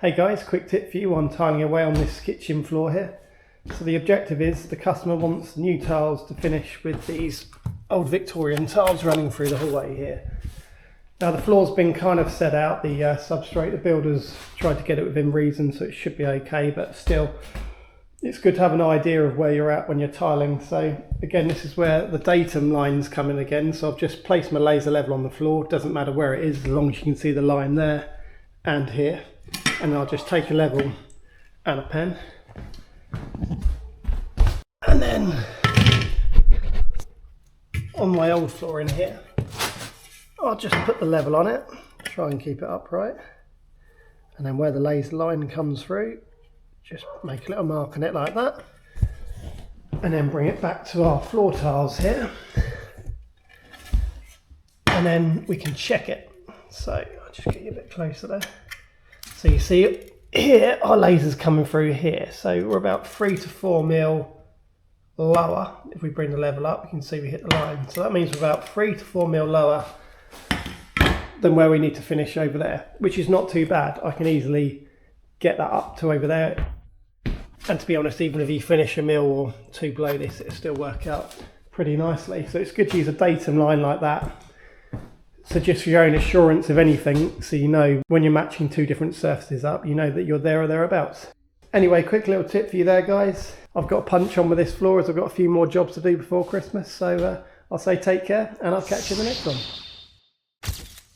Hey guys, quick tip for you on tiling away on this kitchen floor here. So the objective is the customer wants new tiles to finish with these old Victorian tiles running through the hallway here. Now the floor's been kind of set out, the substrate, the builders tried to get it within reason, so it should be okay, but still it's good to have an idea of where you're at when you're tiling. So again, this is where the datum lines come in again. So I've just placed my laser level on the floor, doesn't matter where it is as long as you can see the line there and here. And I'll just take a level and a pen, and then on my old floor in here I'll just put the level on it, try and keep it upright, and then where the laser line comes through just make a little mark on it like that, and then bring it back to our floor tiles here, and then we can check it. So I'll just get you a bit closer there. So you see here, our laser's coming through here. So we're about 3 to 4 mil lower. If we bring the level up, you can see we hit the line. So that means we're about 3 to 4 mil lower than where we need to finish over there, which is not too bad. I can easily get that up to over there. And to be honest, even if you finish a mil or two below this, it'll still work out pretty nicely. So it's good to use a datum line like that. So just for your own assurance of anything, so you know when you're matching two different surfaces up, you know that you're there or thereabouts. Anyway, quick little tip for you there, guys. I've got a punch on with this floor as I've got a few more jobs to do before Christmas. So I'll say take care and I'll catch you in the next one.